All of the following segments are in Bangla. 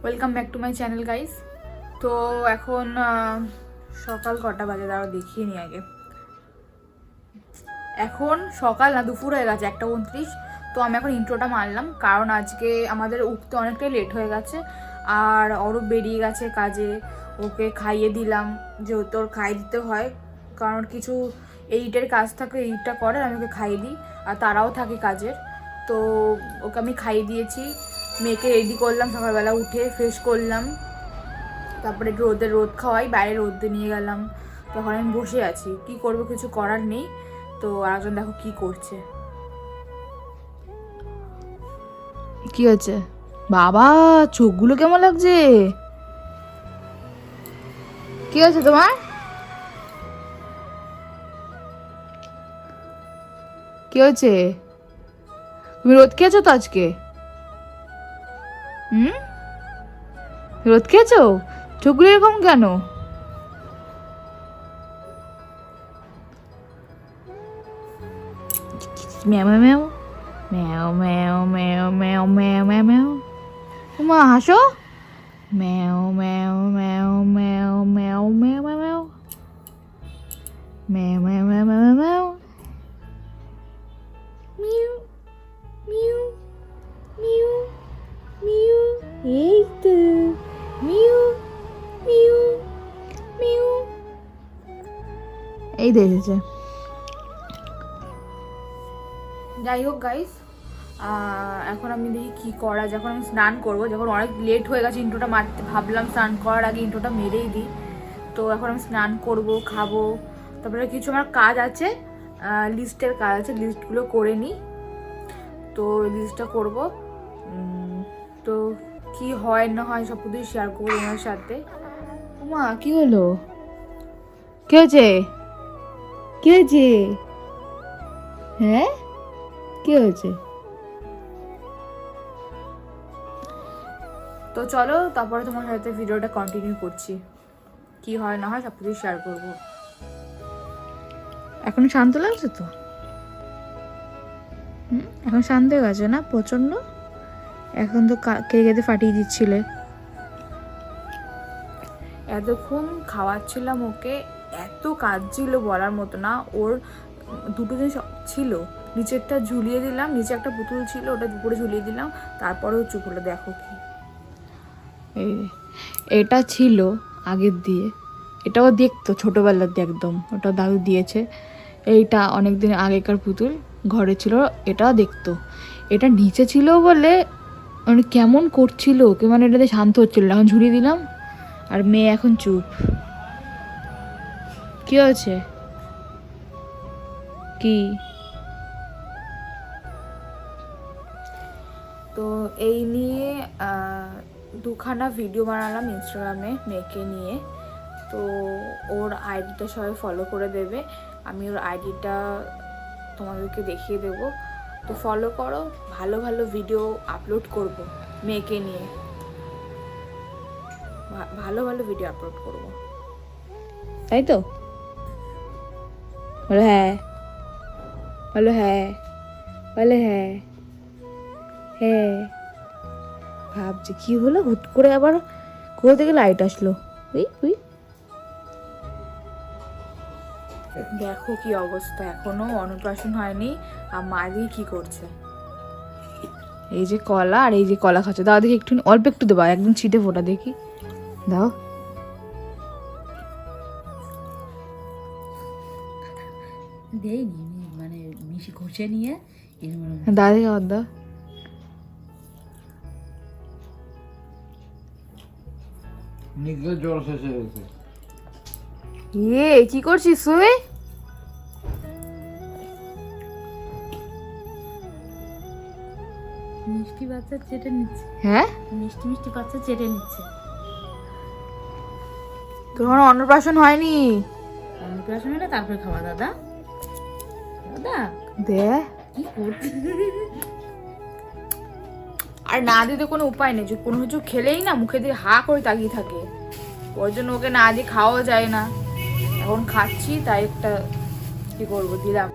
Welcome back to my channel guys. তো এখন সকাল কটা বাজে দাঁড়াও দেখিয়ে নিই আগে। এখন সকাল না দুপুর হয়ে গেছে 1:29। তো আমি এখন ইন্ট্রোটা মারলাম কারণ আজকে আমাদের উঠতে অনেকটাই লেট হয়ে গেছে আর অরূপ বেরিয়ে গেছে কাজে। ওকে খাইয়ে দিলাম, যেহেতু ওর খাইয়ে দিতে হয় কারণ কিছু এইটের কাজ থাকে, এইটটা করে আমি ওকে খাইয়ে দিই আর তারাও থাকে কাজের। তো ওকে আমি খাইয়ে দিয়েছি, মেয়েকে রেডি করলাম, সকালবেলা উঠে ফ্রেশ করলাম, তারপরে একটু রোদ খাওয়াই, বাইরে রোদে নিয়ে গেলাম। তখন আমি বসে আছি, কি করব কিছু করার নেই। তো আরেকজন দেখো কি করছে। কি হচ্ছে বাবা, চোখগুলো কেমন লাগছে? কি হচ্ছে তোমার? কি হচ্ছে? তুমি রোদ খেয়েছো তো আজকে? রোদ খেয়েছো? চোখগুলো এরকম কেন? ম্যাও ম্যাও ম্যাও ম্যাও ম্যাও ম্যাও ম্যাও ম্যাও ম্যাও। মা হাসো। ম্যাও ম্যাও ম্যাও ম্যাও ম্যাও ম্যাও ম্যাও ম্যাও ম্যাও ম্যাও ম্যাও ম্যাও মিউ মিউ মিউ মিউ। এই তো মিউ মিউ মিউ। এই দেখেছে। যাই হোক গাইস, এখন আমি দেখি কী করা। যখন আমি স্নান করবো, যখন অনেক লেট হয়ে গেছে ইন্ট্রোটা মারতে, ভাবলাম স্নান করার আগে ইন্ট্রোটা মেরেই দিই। তো এখন আমি স্নান করব, খাবো, তারপরে কিছু আমার কাজ আছে, লিস্টের কাজ আছে, লিস্টগুলো করে নিই। তো লিস্টটা করব, তো কি হয় না হয় সব কিছুই শেয়ার করবো তোমার সাথে। মা কি হলো? কি হয়েছে? কি হয়েছে? হ্যাঁ কি হয়েছে? তো চলো তারপরে তোমার সাথে ভিডিওটা কন্টিনিউ করছি, কি হয় না হয় সব কিছু শেয়ার করবো। এখন শান্ত লাগছে তো? এখন শান্ত হয়ে গেছে না প্রচন্ড? এখন তো কেঁদে ফাটিয়ে দিচ্ছিলে। এতক্ষণ খাওয়াচ্ছিলাম ওকে, এত কাজ ছিল বলার মতো না। ওর দুটো জিনিস ছিল, নিচেরটা ঝুলিয়ে দিলাম, নিচে একটা পুতুল ছিল ওটা দুপুরে ঝুলিয়ে দিলাম, তারপরেও চুপ হলো। দেখো কি, এই এটা ছিল আগের দিয়ে, এটাও দেখতো ছোটোবেলার দিয়ে একদম, ওটা দাদু দিয়েছে। এইটা অনেক দিন আগেকার পুতুল ঘরে ছিল, এটাও দেখতো। এটা নিচে ছিল বলে মানে কেমন করছিল ওকে, মানে এটাতে শান্ত হচ্ছিল না। এখন ঝুলিয়ে দিলাম আর মেয়ে এখন চুপ। কি হয়েছে? কি? তো এই নিয়ে দুখানা ভিডিও বানালাম ইনস্টাগ্রামে মেয়েকে নিয়ে। তো ওর আইডিটা সবাই ফলো করে দেবে, আমি ওর আইডিটা তোমাদেরকে দেখিয়ে দেবো। তো ফলো করো, ভালো ভালো ভিডিও আপলোড করব মেয়েকে নিয়ে, ভালো ভালো ভিডিও আপলোড করব, তাই তো? বলো হ্যাঁ, বলো হ্যাঁ, বলো হ্যাঁ। হ্যাঁ ভাবছি কি হলো, হুট করে আবার কোথা থেকে লাইট আসলো। উই উই, দেখো কি অবস্থা, এখনো অন্নপ্রাশন হয়নি আর মা দিয়ে কি করছে। এই যে কলা, আর এই যে কলা খাচ্ছে, দাও দেখি একটু, অল্প একটু দেবা, একদম ছিটে ফোটা দেখি, দাও। দেয়নি, মানে মিশি ঘষে নিয়ে দাও দেখি, আর দাও। জল শেষ হয়ে গেছে। কি করছিস তুই? মিষ্টি বাচ্চা চেটে নিচ্ছে। হ্যাঁ মিষ্টি মিষ্টি বাচ্চা চেটে নিচ্ছে। তোমার অন্নপ্রাশন হয়নি? অন্নপ্রাশন হলে তারপরে খাওয়া। দাদা দাদা দে। কি করছিস? আর না দিতে কোনো উপায় নেই, যে কোনো কিছু খেলেই না মুখে দিয়ে হা করে তাকিয়ে থাকে, ওর জন্য ওকে না দিয়ে খাওয়া যায় না। এখন খাচ্ছি তাই একটা কি করবো, দিলাম,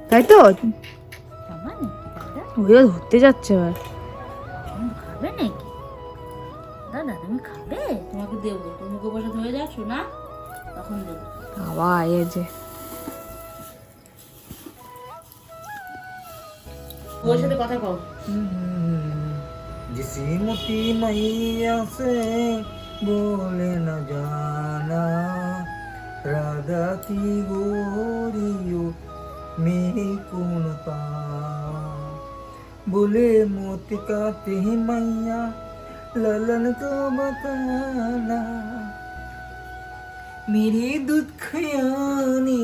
তাই তো। খাওয়া নাকি দাদা? ওইও ধরতে যাচ্ছে এবার। তুমি খাবে নাকি দাদা? তুমি খাবে? তোমাকে দেবো, তুমি মুখে বসে ধরে যাও শোনা, তখন দেবো। বাবা এই যে ওর সাথে কথা কও। जिस मोती मैया से बोले न जाना, राधा की गोरियो मेरी कौन पा, बोले मोती का ते मैया ललन को बताना, मेरी दुखयानी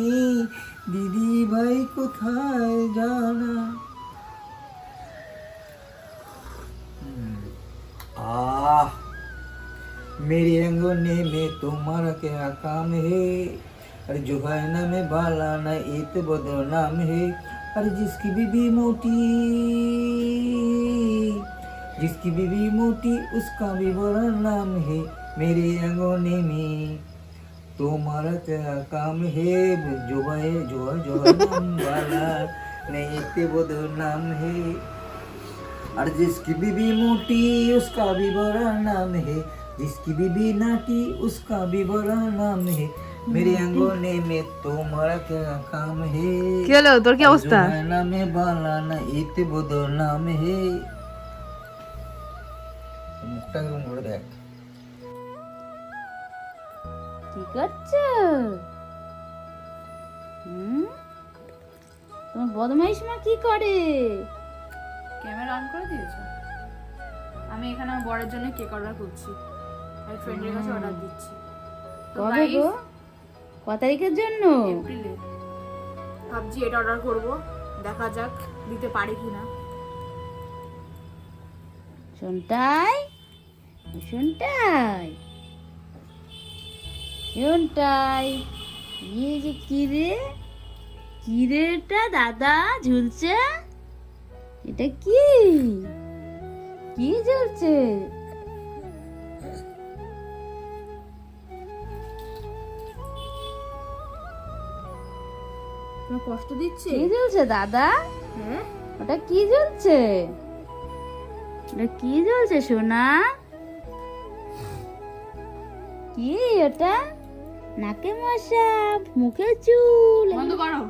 दीदी भाई कोथाय जाना। आह, मेरी अंगोने में तुम्हारा क्या काम है? अरे जो है ना में बाला ना इत बदनाम है। अरे जिसकी बीबी मोटी, जिसकी बीबी मोटी उसका भी बड़ा नाम है। मेरे अंगोने में तुम्हारा क्या काम है? जो है नाम वाला नहीं इत बदनाम है। और जिसकी बीबी मोटी उसका भी बड़ा नाम है, जिसकी बीबी नाटी उसका भी बड़ा नाम है। मेरे अंगोने में तुम्हारा क्या काम है? কি হলো তোর কি অবস্থা? ना में बाला ना इत बदो नाम है। मुखटा केमन करे देख। কি করছো? তোমার বদমাইশ মা কি করে? ক্যামেরা অন করে দিয়েছো? আমি এখানে আমার বরের জন্য কেক অর্ডার করছি, আর ফ্রেন্ডের কাছে অর্ডার দিচ্ছি। তো কবে guys, গো? ক তারিখের জন্য? এপ্রিলে ভাবছি এটা অর্ডার করব, দেখা যাক দিতে পারি কিনা। শোনটাই শোনটাই শোনটাই, ইয়ে যে কি রে এটা দাদা ঝুলছে? এটা কি ঝুলছে? তোমার কষ্ট দিচ্ছে? কি ঝুলছে দাদা? হ্যাঁ, ওটা কি ঝুলছে? ওটা কি ঝুলছে সোনা? কি ওটা? নাকে মশা, মুখে চুল। বন্ধ করো।